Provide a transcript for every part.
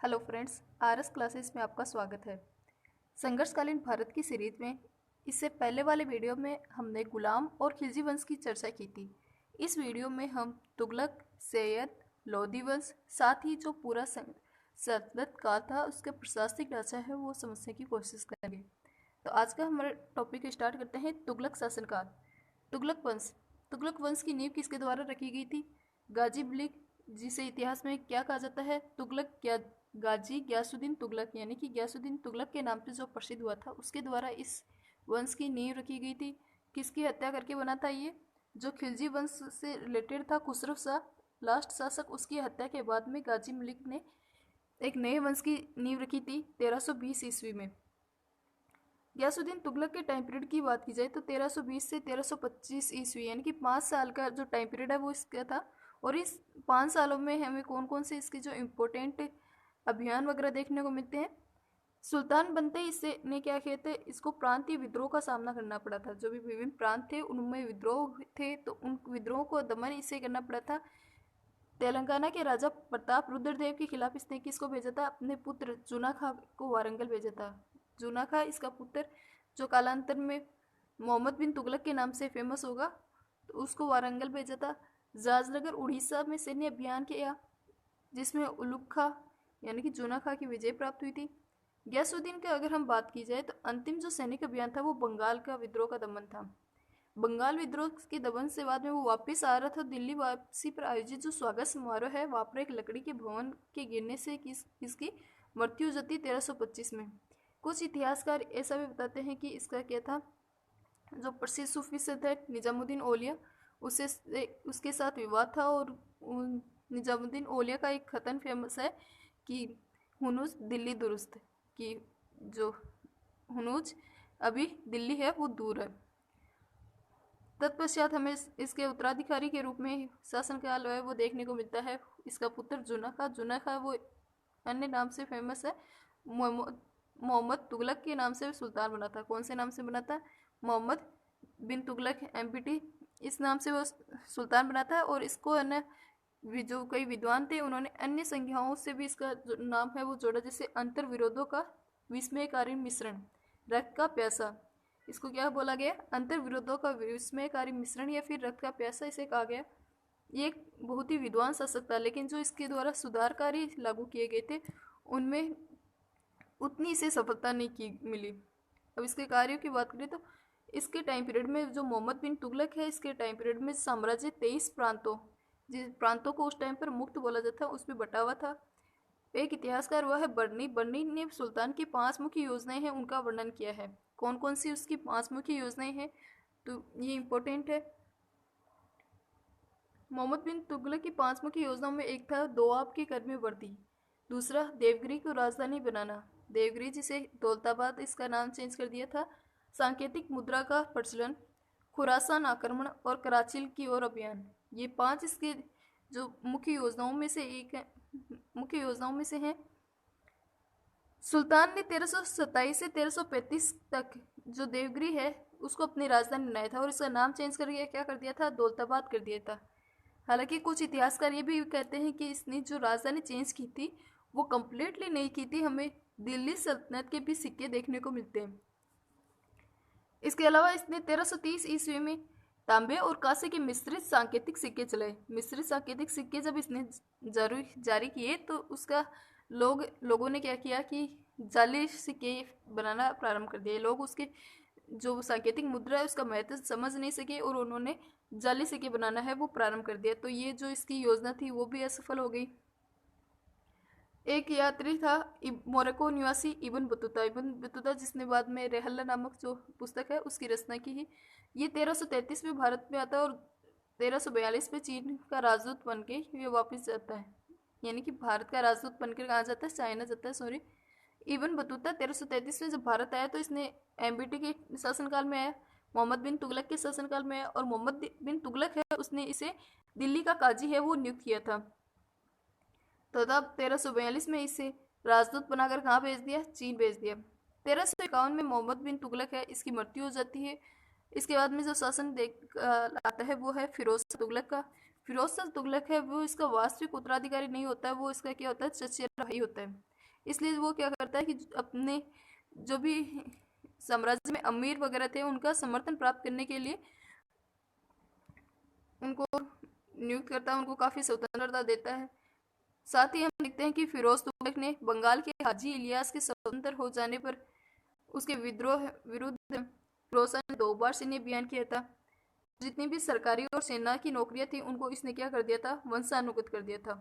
Hello friends, RS classes में आपका स्वागत है। संघर्षकालीन भारत की सीरीज में इससे पहले वाले वीडियो में हमने गुलाम और खिलजी वंश की चर्चा की थी। इस वीडियो में हम तुगलक, सैयद, लोधी वंश, साथ ही जो पूरा सल्तनत काल था उसका प्रशासनिक ढांचा है वो समझने की कोशिश करेंगे। तो आज का हमारा टॉपिक स्टार्ट करते हैं। तुगलक शासनकाल। तुगलक वंश की नींव किसके द्वारा रखी गई थी? गाजी बिलिक, जिसे इतिहास में क्या कहा जाता है? गाजी गयासुद्दीन तुगलक, यानी कि गयासुद्दीन तुगलक के नाम से जो प्रसिद्ध हुआ था, उसके द्वारा इस वंश की नींव रखी गई थी। किसकी हत्या करके बना था ये? जो खिलजी वंश से रिलेटेड था, खुसरो शाह लास्ट शासक, उसकी हत्या के बाद में गाजी मलिक ने एक नए वंश की नींव रखी थी 1320 ईस्वी में। गयासुद्दीन तुगलक के टाइम पीरियड की बात की जाए तो 1320 से 1325 ईस्वी, यानी कि 5 साल का जो टाइम पीरियड है वो इसका था। और इस 5 सालों में हमें कौन कौन से इसके जो इम्पोर्टेंट अभियान वगैरह देखने को मिलते हैं। सुल्तान बनते ही इससे ने क्या किए थे, इसको प्रांतीय विद्रोह का सामना करना पड़ा था। जो भी विभिन्न प्रांत थे उनमें विद्रोह थे, तो उन विद्रोह को दमन इससे करना पड़ा था। तेलंगाना के राजा प्रताप रुद्रदेव के खिलाफ इसने किसको भेजा था? अपने पुत्र जूना खां को वारंगल भेजा था। जूना खां इसका पुत्र, जो कालांतर में मोहम्मद बिन तुगलक के नाम से फेमस होगा, तो उसको वारंगल भेजा था। जाजनगर उड़ीसा में सैन्य अभियान किया, जिसमें उलुग खां यानी कि जूना खां की विजय प्राप्त हुई थी। गयासुद्दीन का अगर हम बात की जाए तो अंतिम जो सैनिक अभियान था वो बंगाल का विद्रोह का दमन था। बंगाल विद्रोह के दमन से बाद में वो वापस आ रहा था। दिल्ली वापसी पर आयोजित जो स्वागत समारोह है, वहाँ पर एक लकड़ी के भवन के गिरने से इसकी मृत्यु हो जाती 1325 में। कुछ इतिहासकार ऐसा भी बताते हैं कि इसका क्या था, जो प्रसिद्ध सूफी संत है निजामुद्दीन औलिया, उससे उसके साथ विवाद था। और निजामुद्दीन औलिया का एक खतन फेमस है कि हुनूज दिल्ली दुरुस्त, कि जो हुनूज अभी दिल्ली है वो दूर है। तत्पश्चात हमें इसके उत्तराधिकारी के रूप में शासनकाल है वो देखने को मिलता है इसका पुत्र जुना खां वो अन्य नाम से फेमस है। मोहम्मद तुगलक के नाम से सुल्तान बना था। कौन से नाम से बना था? मोहम्मद बिन तुगलक एमपीटी, इस नाम से वो सुल्तान बना था। और इसको अन्य जो कई विद्वान थे उन्होंने अन्य संज्ञाओं से भी इसका जो नाम है वो जोड़ा, जैसे अंतर विरोधों का विस्मयकारी मिश्रण, रक्त का प्यासा। इसको क्या बोला गया? अंतर विरोधों का विस्मयकारी मिश्रण या फिर रक्त का प्यासा इसे कहा गया। ये एक बहुत ही विद्वान शासक था, लेकिन जो इसके द्वारा सुधार कार्य लागू किए गए थे उनमें उतनी इसे सफलता नहीं की मिली। अब इसके कार्यों की बात करें तो इसके टाइम पीरियड में जो मोहम्मद बिन तुगलक है, इसके टाइम पीरियड में साम्राज्य 23 प्रांतों, जिस प्रांतों को उस टाइम पर मुक्त बोला जाता है, उसमें बटा हुआ था। एक इतिहासकार वह है बर्नी। बर्नी ने सुल्तान की 5 मुख्य योजनाएं हैं उनका वर्णन किया है। कौन कौन सी उसकी 5 मुख्य योजनाएं हैं, तो ये इंपॉर्टेंट है। मोहम्मद बिन तुगलक की 5 मुख्य योजनाओं में एक था दोआब की कर में वृद्धि, दूसरा देवगिरी को राजधानी बनाना, देवगिरी जिसे दौलताबाद इसका नाम चेंज कर दिया था, सांकेतिक मुद्रा का प्रचलन, खुरासान आक्रमण और कराची की ओर अभियान। ये 5 इसके जो मुख्य योजनाओं में से हैं। सुल्तान ने 1327 से 1335 तक जो देवगिरी है उसको अपनी राजधानी बनाया था, और इसका नाम चेंज करके क्या कर दिया था? दौलताबाद कर दिया था। हालांकि कुछ इतिहासकार ये भी कहते हैं कि इसने जो राजधानी चेंज की थी वो कम्प्लीटली नहीं की थी। हमें दिल्ली सल्तनत के भी सिक्के देखने को मिलते हैं। इसके अलावा इसने 1330 ईस्वी में तांबे और कांसे के मिश्रित सांकेतिक सिक्के चलाए। मिश्रित सांकेतिक सिक्के जब इसने जारी किए तो उसका लोगों ने क्या किया कि जाली सिक्के बनाना प्रारंभ कर दिए। लोग उसके जो सांकेतिक मुद्रा है उसका महत्व समझ नहीं सके और उन्होंने जाली सिक्के बनाना है वो प्रारंभ कर दिया। तो ये जो इसकी योजना थी वो भी असफल हो गई। एक यात्री था मोरक्को निवासी इब्न बतूता, जिसने बाद में रेहल्ला नामक जो पुस्तक है उसकी रचना की है। ये 1333 में भारत में आता है और 1342 में चीन का राजदूत बन के ये वापस जाता है, यानी कि भारत का राजदूत बनकर कहाँ जाता है? चाइना जाता है, सॉरी। इब्न बतूता 1333 में जब भारत आया तो इसने एमबीटी के शासनकाल में आया, मोहम्मद बिन तुगलक के शासनकाल में आया, और मोहम्मद बिन तुगलक है उसने इसे दिल्ली का काजी है वो नियुक्त किया था। तो तब 1342 में इसे राजदूत बनाकर कहाँ भेज दिया? चीन भेज दिया। 1351 में मोहम्मद बिन तुगलक है इसकी मृत्यु हो जाती है। इसके बाद में जो शासन आता है वो है फिरोज शाह तुगलक का। फिरोज शाह तुगलक है वो इसका वास्तविक उत्तराधिकारी नहीं होता है, वो इसका क्या होता है? चचेरा भाई होता है। इसलिए वो क्या करता है कि अपने जो भी साम्राज्य में अमीर वगैरह थे उनका समर्थन प्राप्त करने के लिए उनको नियुक्त करता है, उनको काफ़ी स्वतंत्रता देता है। साथ ही हम देखते हैं कि फिरोज तुगलक ने बंगाल के हाजी इलियास के स्वतंत्र हो जाने पर उसके विद्रोह विरुद्ध फिरोज शाह ने 2 बार सैन्य अभियान किया था। जितनी भी सरकारी और सेना की नौकरियां थी उनको इसने क्या कर दिया था, वंशानुगत कर दिया था।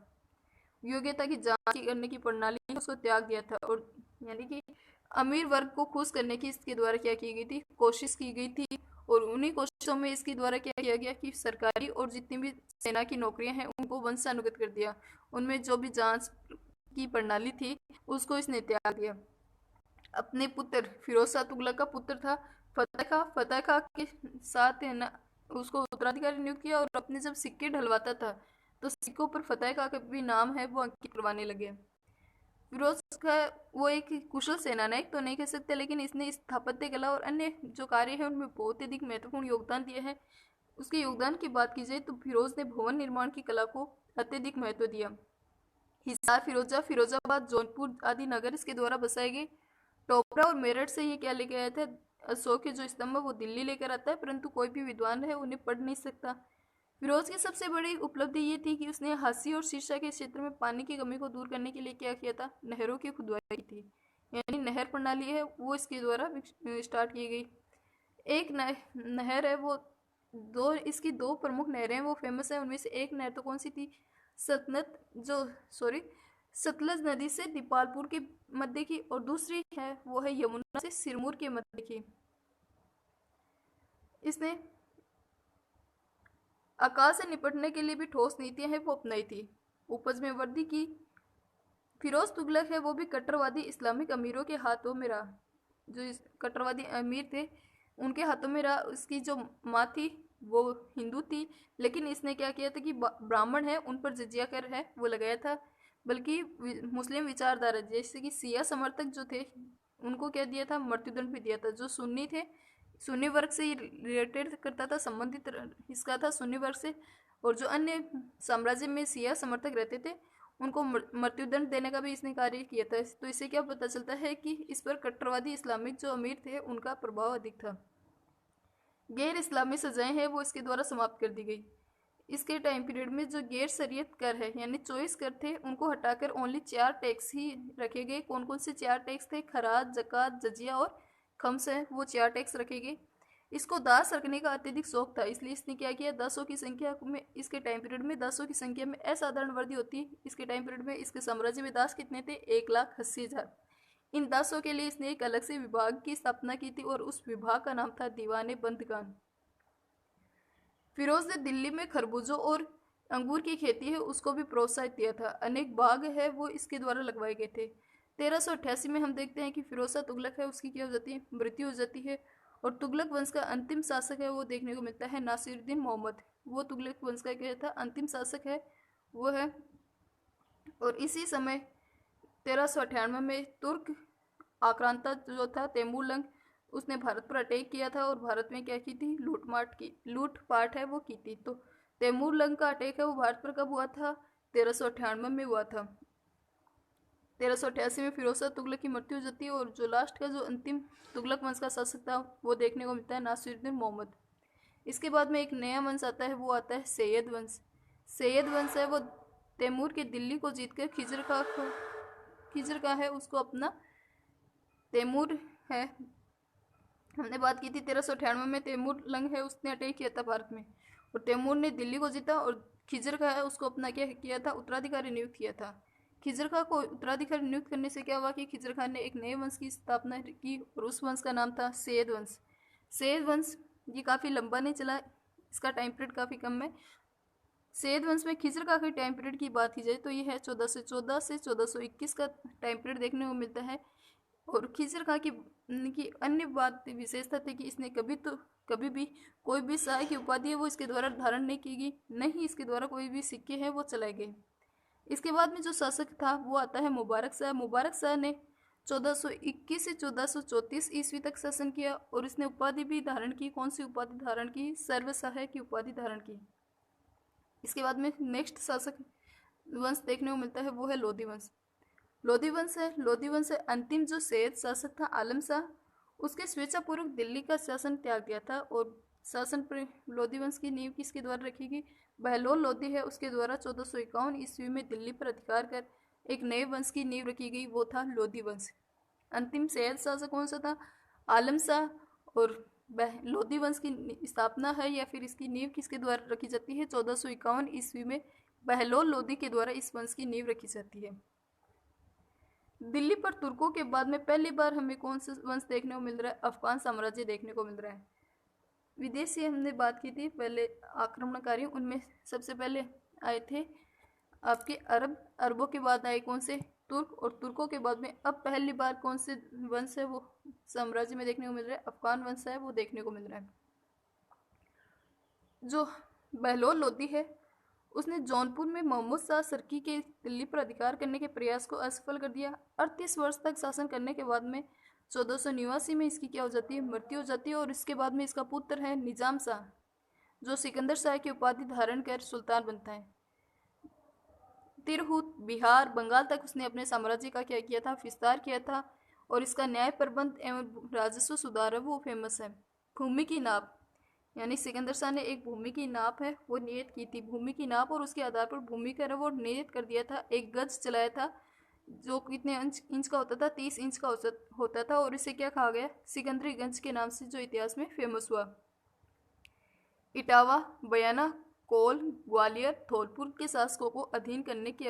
योग्यता की जांच करने की प्रणाली उसको त्याग दिया था, और यानी कि अमीर वर्ग को खुश करने की इसके द्वारा क्या की गई थी, कोशिश की गई थी। और उन्हीं कोशिशों में इसके द्वारा क्या किया गया कि सरकारी और जितनी भी सेना की नौकरियां हैं उनको वंशानुगत कर दिया। उनमें जो भी जांच की प्रणाली थी उसको इसने त्याग दिया। अपने पुत्र फिरोज शाह तुगलक का पुत्र था फतेह खां के साथ है ना उसको उत्तराधिकारी नियुक्त किया, और अपने जब सिक्के ढलवाता था तो सिक्कों पर फतेह खां का भी नाम है वो अंकित करवाने लगे। फिरोज का वो एक कुशल सेनानायक तो नहीं कह सकते, लेकिन इसने स्थापत्य कला और अन्य जो कार्य है उनमें बहुत अधिक महत्वपूर्ण योगदान दिया है। उसके योगदान की बात की जाए तो फिरोज ने भवन निर्माण की कला को अत्यधिक महत्व दिया। हिसार, फिरोजाबाद, जौनपुर आदि नगर इसके द्वारा बसाए गए। टोपरा और मेरठ से ये क्या लेके आया था, अशोक के जो स्तंभ है वो दिल्ली लेकर आता है, परंतु कोई भी विद्वान है उन्हें पढ़ नहीं सकता। फिरोज की सबसे बड़ी उपलब्धि ये थी कि उसने हांसी और सिरसा के क्षेत्र में पानी की कमी को दूर करने के लिए क्या किया था, नहरों की खुदवाई की थी। यानी नहर प्रणाली है वो इसके द्वारा स्टार्ट की गई। एक नहर है वो इसकी 2 प्रमुख नहरें हैं वो फेमस है। उनमें से एक नहर तो कौन सी थी, सतलज जो सॉरी सतलज नदी से दीपालपुर के मध्य की, और दूसरी है वो है यमुना से सिरमौर के मध्य की। इसने अकाल से निपटने के लिए भी ठोस नीतियां हैं वो अपनाई थी। उपज में वृद्धि की। फिरोज तुगलक है वो भी कट्टरवादी इस्लामिक अमीरों के हाथों में रहा। जो इस कट्टरवादी अमीर थे उनके हाथों में रहा। उसकी जो माँ थी वो हिंदू थी, लेकिन इसने क्या किया था कि ब्राह्मण है उन पर जजिया कर है वो लगाया था। बल्कि मुस्लिम विचारधारा जैसे कि सिया समर्थक जो थे उनको क्या दिया था, मृत्युदंड भी दिया था। जो सुन्नी थे, सुन्नी वर्ग से रिलेटेड करता था, संबंधित इसका था सुन्नी वर्ग से। और जो अन्य साम्राज्य में सिया समर्थक रहते थे उनको मृत्युदंड देने का भी इसने कार्य किया था। तो इससे क्या पता चलता है कि इस पर कट्टरवादी इस्लामिक जो अमीर थे उनका प्रभाव अधिक था। गैर इस्लामी सजाएं हैं वो इसके द्वारा समाप्त कर दी गई। इसके टाइम पीरियड में जो गैर शरीयत कर है यानी 24 कर थे उनको हटाकर ओनली 4 टैक्स ही रखे गए। कौन कौन से 4 टैक्स थे, खराज, जक़ात, जजिया और खम्स है, वो 4 टैक्स रखे गए। इसको दास रखने का अत्यधिक शौक था, इसलिए इसने क्या किया, दासों की संख्या में इसके टाइम पीरियड में दासों की संख्या में असाधारण वृद्धि होती है। इसके टाइम पीरियड में इसके साम्राज्य में दास कितने थे, 1,80,000। इन दासों के लिए इसने एक अलग से विभाग की स्थापना की थी और उस विभाग का नाम था दीवाने बंदगान। फिरोज ने दिल्ली में खरबूजों और अंगूर की खेती है उसको भी प्रोत्साहित दिया था। अनेक बाग है वो इसके द्वारा लगवाए गए थे। 1388 में हम देखते हैं कि फिरोज शाह तुगलक है उसकी क्या हो जाती है, मृत्यु हो जाती है। और तुगलक वंश का अंतिम शासक है वो देखने को मिलता है नासिरुद्दीन मोहम्मद। वो तुगलक वंश का क्या था, अंतिम शासक है वो है। और इसी समय 1398 में तुर्क आक्रांता जो था तैमूरलंग, उसने भारत पर अटैक किया था और भारत में क्या की थी, लूटपाट है वो की थी। तो तैमूरलंग का अटैक है वो भारत पर कब हुआ था, 1398 में हुआ था। 1388 में फिरोज शाह तुगलक की मृत्यु हो जाती है। और जो लास्ट का जो अंतिम तुगलक वंश का शासक था वो देखने को मिलता है नासिरुद्दीन मोहम्मद। इसके बाद में एक नया वंश आता है वो आता है सैयद वंश। सैयद वंश है वो तैमूर के दिल्ली को जीतकर खिजर का है उसको अपना तैमूर है। हमने बात की थी 1398 में तैमूर लंग है उसने अटैक किया था भारत में, और तैमूर ने दिल्ली को जीता और खिजर का है उसको अपना क्या किया था, उत्तराधिकारी नियुक्त किया था। खिजर खां को उत्तराधिकारी नियुक्त करने से क्या हुआ कि खिजर खान ने एक नए वंश की स्थापना की और उस वंश का नाम था सैयद वंश। सैयद वंश ये काफ़ी लंबा नहीं चला, इसका टाइम पीरियड काफ़ी कम है। सैयद वंश में खिजर खां के टाइम पीरियड की बात की जाए तो ये है 1414 से 1421 का टाइम पीरियड देखने को मिलता है। और खिजर खां की अन्य बात विशेषता थी कि इसने कभी भी कोई भी शाह की उपाधि है वो इसके द्वारा धारण नहीं की गई, नहीं इसके द्वारा कोई भी सिक्के हैं वो चलाए गए। इसके बाद में जो शासक था वो आता है मुबारक शाह। मुबारक शाह ने 1421 से 1434 ईस्वी तक शासन किया और इसने उपाधि भी धारण की। कौन सी उपाधि धारण की, सर्वशाह की उपाधि धारण की। इसके बाद में नेक्स्ट शासक वंश देखने को मिलता है वो है लोधी वंश। लोधी वंश है। लोधी वंश से अंतिम जो सैयद शासक था आलम शाह, उसके स्वेच्छापूर्वक दिल्ली का शासन त्याग दिया था और शासन पर लोधी वंश की नींव किसके द्वारा रखी गई? बहलोल लोधी है, उसके द्वारा 1451 ईस्वी में दिल्ली पर अधिकार कर एक नए वंश की नींव रखी गई, वो था लोधी वंश। अंतिम सैयद शासक कौन सा था? आलम शाह। और लोधी वंश की स्थापना है या फिर इसकी नींव किसके द्वारा रखी जाती है? 1451 ईस्वी में बहलोल लोधी के द्वारा इस वंश की नींव रखी जाती है। दिल्ली पर तुर्कों के बाद में पहली बार हमें कौन सा वंश देखने को मिल रहा है? अफगान साम्राज्य देखने को मिल रहा है। विदेशी हमने बात की थी पहले आक्रमणकारी, उनमें सबसे पहले आए थे आपके अरब। अरबों के बाद आए कौन से? तुर्क। और तुर्कों के बाद में अब पहली बार कौन से वंश है वो साम्राज्य में देखने को मिल रहा है? अफगान वंश है वो देखने को मिल रहा है। जो बहलोल लोधी है उसने जौनपुर में मोहम्मद शाह सरकी के दिल्ली पर अधिकार करने के प्रयास को असफल कर दिया। 38 वर्ष तक शासन करने के बाद में 1489 में इसकी क्या हो जाती है? मृत्यु हो जाती है। और इसके बाद में इसका पुत्र है निजाम शाह, जो सिकंदर शाह की उपाधि धारण कर सुल्तान बनता है। तिरहुत, बिहार, बंगाल तक उसने अपने साम्राज्य का क्या किया था? विस्तार किया था। और इसका न्याय प्रबंध एवं राजस्व सुधार है वो फेमस है। भूमि की नाप, यानी सिकंदर शाह ने एक भूमि की नाप है वो नियत की थी। भूमि की नाप और उसके आधार पर भूमि का वो नियत कर दिया था। एक गज चलाया था जो कितने इंच का होता था? 30 इंच का होता था। और इसे क्या कहा गया? सिकंदरी गंज के नाम से जो इतिहास में फेमस हुआ। इटावा, बयाना, कोल, ग्वालियर, धौलपुर के शासकों को अधीन करने के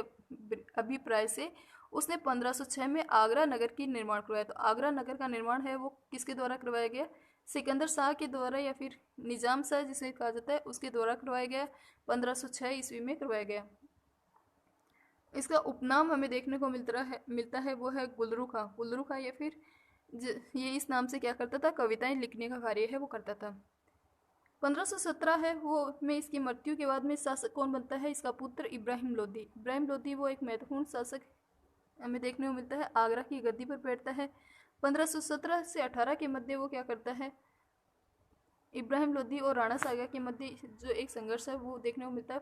अभिप्राय से उसने 1506 में आगरा नगर की निर्माण करवाया। तो आगरा नगर का निर्माण है वो किसके द्वारा करवाया गया? सिकंदर शाह के द्वारा या फिर निजाम शाह जिसे कहा जाता है उसके द्वारा करवाया गया। 1506 ईस्वी में करवाया गया। इसका उपनाम हमें देखने को मिलता है वो है गुलरू खां। गुलरू खां या फिर ये इस नाम से क्या करता था? कविताएं लिखने का कार्य है वो करता था। 1517 है वो में इसकी मृत्यु के बाद में शासक कौन बनता है? इसका पुत्र इब्राहिम लोदी। इब्राहिम लोदी वो एक महत्वपूर्ण शासक हमें देखने को मिलता है, आगरा की गद्दी पर बैठता है। 1517 से 18 के मध्य वो क्या करता है? इब्राहिम लोदी और राणा सागा के मध्य जो एक संघर्ष है वो देखने को मिलता है,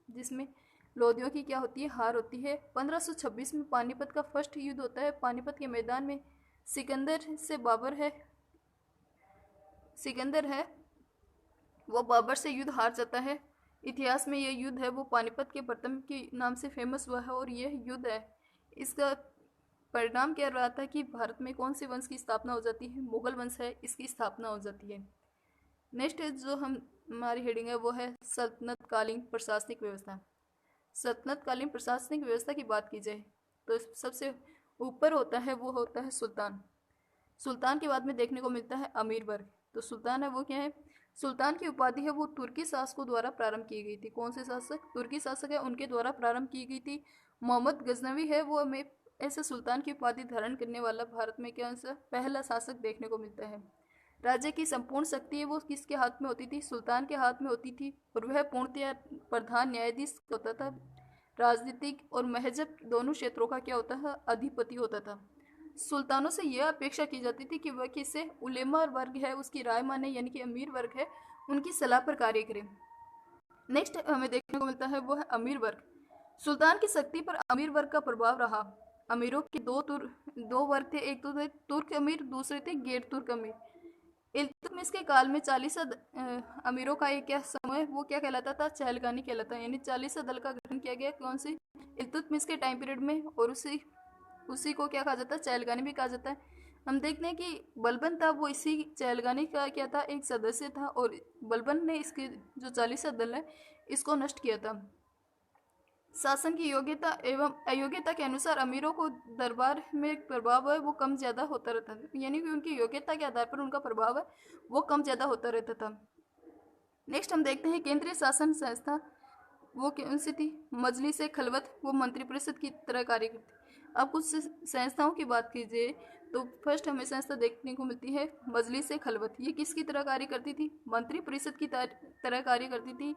जिसमें लोदियों की क्या होती है? हार होती है। 1526 में पानीपत का फर्स्ट युद्ध होता है। पानीपत के मैदान में सिकंदर से बाबर है, सिकंदर है वो बाबर से युद्ध हार जाता है। इतिहास में यह युद्ध है वो पानीपत के प्रथम के नाम से फेमस हुआ है। और यह युद्ध है, इसका परिणाम क्या रहा था कि भारत में कौन से वंश की स्थापना हो जाती है? मुगल वंश है इसकी स्थापना हो जाती है। नेक्स्ट जो हमारी हेडिंग है वो है सल्तनतकालीन प्रशासनिक व्यवस्था। सल्तनतकालीन प्रशासनिक व्यवस्था की बात की जाए तो सबसे ऊपर होता है वो होता है सुल्तान। सुल्तान के बाद में देखने को मिलता है अमीर वर्ग। तो सुल्तान है वो क्या है? सुल्तान की उपाधि है वो तुर्की शासकों द्वारा प्रारंभ की गई थी। कौन से शासक? तुर्की शासक है उनके द्वारा प्रारंभ की गई थी। मोहम्मद गजनवी है वो हमें ऐसे सुल्तान की उपाधि धारण करने वाला भारत में क्या सा पहला शासक देखने को मिलता है। राज्य की संपूर्ण शक्ति है वो किसके हाथ में होती थी? सुल्तान के हाथ में होती थी। और वह पूर्णतया प्रधान न्यायाधीश होता था। राजनीतिक और महजब दोनों क्षेत्रों का क्या होता था? अधिपति होता था। सुल्तानों से यह अपेक्षा की जाती थी कि वह किससे उलेमा वर्ग है उसकी राय माने, यानी कि अमीर वर्ग है उनकी सलाह पर कार्य करे। नेक्स्ट हमें देखने को मिलता है वो है अमीर वर्ग। सुल्तान की शक्ति पर अमीर वर्ग का प्रभाव रहा। अमीरों के दो वर्ग थे, एक तो थे तुर्क अमीर, दूसरे थे गैर तुर्क अमीर। इल्तुतमिश के काल में 40 अमीरों का एक क्या समूह वो क्या कहलाता था? चहलगानी कहलाता, यानी 40 दल का गठन किया गया कौन सी? इल्तुतमिश के टाइम पीरियड में। और उसी को क्या कहा जाता है? चहलगानी भी कहा जाता है। हम देखते हैं कि बलबन था वो इसी चहलगानी का क्या था? एक सदस्य था। और बलबन ने इसके जो 40 दल है इसको नष्ट किया था। शासन की योग्यता एवं अयोग्यता के अनुसार अमीरों को दरबार में प्रभाव है वो कम ज़्यादा होता रहता था, यानी कि उनकी योग्यता के आधार पर उनका प्रभाव है वो कम ज़्यादा होता रहता था। नेक्स्ट हम देखते हैं केंद्रीय शासन संस्था वो कौन सी थी? मजलिस खलवत, वो मंत्रिपरिषद की तरह कार्य करती। अब कुछ संस्थाओं की बात कीजिए तो फर्स्ट हमें संस्था देखने को मिलती है मजलिस खलवत। ये किसकी तरह कार्य करती थी? मंत्रिपरिषद की तरह कार्य करती थी।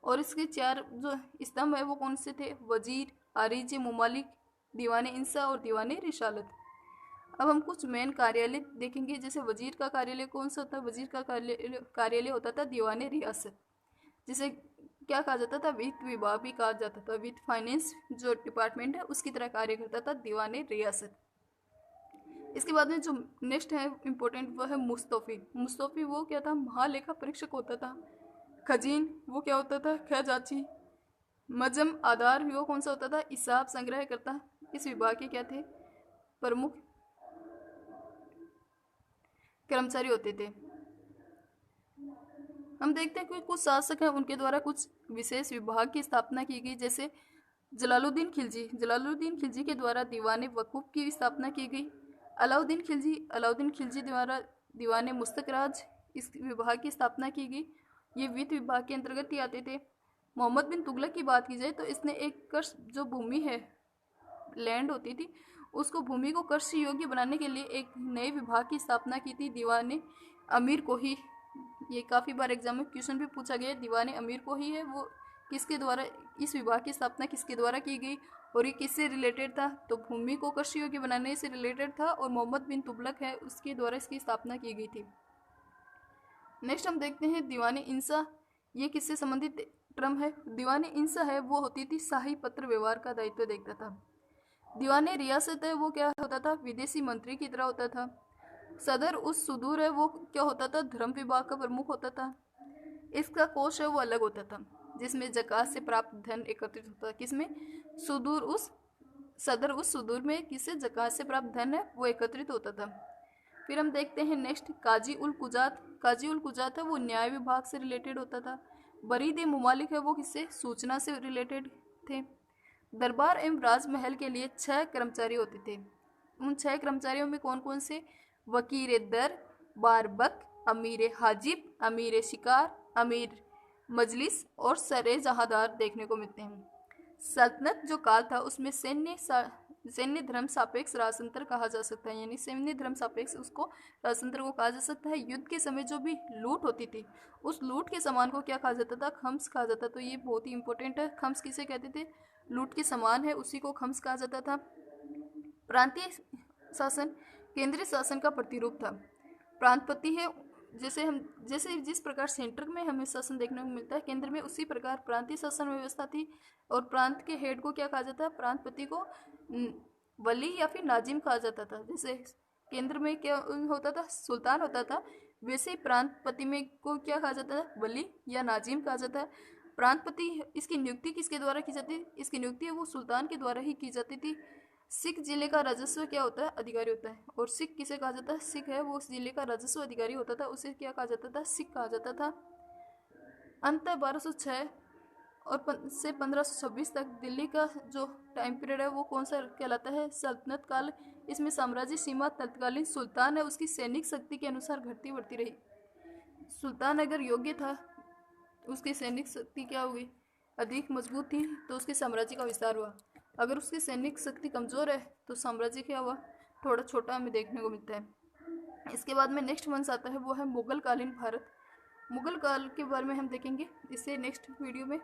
और इसके 4 जो स्तंभ है वो कौन से थे? वजीर, आरिज मुमालिक, दीवाने इंसा और दीवाने रिसालत। अब हम कुछ मेन कार्यालय देखेंगे। जैसे वजीर का कार्यालय कौन सा होता है? वजीर का कार्यालय होता था दीवाने रियासत, जिसे क्या कहा जाता था, वित्त विभाग भी कहा जाता था। वित्त फाइनेंस जो डिपार्टमेंट है उसकी तरह कार्य करता था दीवाने रियासत। इसके बाद में जो नेक्स्ट है इम्पोर्टेंट वो है मुस्तौफी। मुस्तौफी वो क्या था, महालेखा परीक्षक होता था। खजीन वो क्या होता था, खजांची। मजम आधार वो कौन सा होता था, हिसाब संग्रह करता। इस विभाग के क्या थे, प्रमुख कर्मचारी होते थे। हम देखते हैं कि कुछ शासक हैं उनके द्वारा कुछ विशेष विभाग की स्थापना की गई, जैसे जलालुद्दीन खिलजी। जलालुद्दीन खिलजी के द्वारा दीवाने वकूफ की स्थापना की गई। अलाउद्दीन खिलजी द्वारा दीवाने मुस्तकराज इस विभाग की स्थापना की गई। ये वित्त विभाग के अंतर्गत ही आते थे। मोहम्मद बिन तुगलक की बात की जाए तो इसने एक कृषि जो भूमि है, लैंड होती थी, उसको भूमि को कृषि योग्य बनाने के लिए एक नए विभाग की स्थापना की थी, दीवाने अमीर को ही। ये काफ़ी बार एग्जाम में क्वेश्चन भी पूछा गया, दीवाने अमीर को ही है वो किसके द्वारा, इस विभाग की स्थापना किसके द्वारा की गई और ये किससे रिलेटेड था, तो भूमि को कृषि योग्य बनाने से रिलेटेड था और मोहम्मद बिन तुगलक है उसके द्वारा इसकी स्थापना की गई थी। नेक्स्ट हम देखते हैं दीवाने इंसा। ये किससे संबंधित टर्म है, दीवाने इंसा है वो होती थी शाही पत्र व्यवहार का दायित्व देखता था। दीवाने रियासत है वो क्या होता था, विदेशी मंत्री की तरह होता था। सदर उस सुदूर है वो क्या होता था, धर्म विभाग का प्रमुख होता था। इसका कोष है वो अलग होता था जिसमें जकात से प्राप्त धन एकत्रित होता था। किसमें, सुदूर उस सदर उस सुदूर में किससे जकात से प्राप्त धन है वो एकत्रित होता था। फिर हम देखते हैं नेक्स्ट काजी उल कुजात। काजी उल कुजात है वो न्याय विभाग से रिलेटेड होता था। बरीद ए मुमालिक है वो किससे, सूचना से रिलेटेड थे। दरबार एवं राजमहल के लिए 6 कर्मचारी होते थे। उन 6 कर्मचारियों में कौन कौन से, वकीर दर, बारबक, अमीर हाजिब, अमीर शिकार, अमीर मजलिस और सरे जहादार देखने को मिलते हैं। सल्तनत जो काल था उसमें सैन्य धर्म सापेक्ष राजतंत्र कहा जा सकता है, यानी सैन्य धर्म सापेक्ष उसको राजतंत्र को कहा जा सकता है। युद्ध के समय जो भी लूट होती थी उस लूट के सामान को क्या कहा जाता था, खम्स कहा जाता। तो ये बहुत ही इंपॉर्टेंट है, खम्स किसे कहते थे, लूट के सामान है उसी को खम्स कहा जाता था। प्रांतीय शासन केंद्रीय शासन का प्रतिरूप था। प्रांतपति है जैसे जिस प्रकार सेंटर में हमें शासन देखने को मिलता है केंद्र में, उसी प्रकार प्रांतीय शासन व्यवस्था थी। और प्रांत के हेड को क्या कहा जाता है, प्रांतपति को वली या फिर नाजिम कहा जाता था। जैसे केंद्र में क्या होता था, सुल्तान होता था, वैसे ही प्रांतपति में को क्या कहा जाता है, वली या नाजिम कहा जाता है। प्रांतपति इसकी नियुक्ति किसके द्वारा की जाती है, इसकी नियुक्ति है वो सुल्तान के द्वारा ही की जाती थी। सिख जिले का राजस्व क्या होता है, अधिकारी होता है। और सिख किसे कहा जाता है, सिख है वो उस जिले का राजस्व अधिकारी होता था, उसे क्या कहा जाता था, सिख कहा जाता था। अंत 1206 और से 1526 तक दिल्ली का जो टाइम पीरियड है वो कौन सा कहलाता है, सल्तनत काल। इसमें साम्राज्य सीमा तत्कालीन सुल्तान है उसकी सैनिक शक्ति के अनुसार घटती बढ़ती रही। सुल्तान अगर योग्य था, उसकी सैनिक शक्ति क्या हुई, अधिक मजबूत थी, तो उसके साम्राज्य का विस्तार हुआ। अगर उसकी सैनिक शक्ति कमज़ोर है तो साम्राज्य क्या हुआ, थोड़ा छोटा हमें देखने को मिलता है। इसके बाद में नेक्स्ट वंश आता है वो है मुगल कालीन भारत। मुगल काल के बारे में हम देखेंगे इससे नेक्स्ट वीडियो में।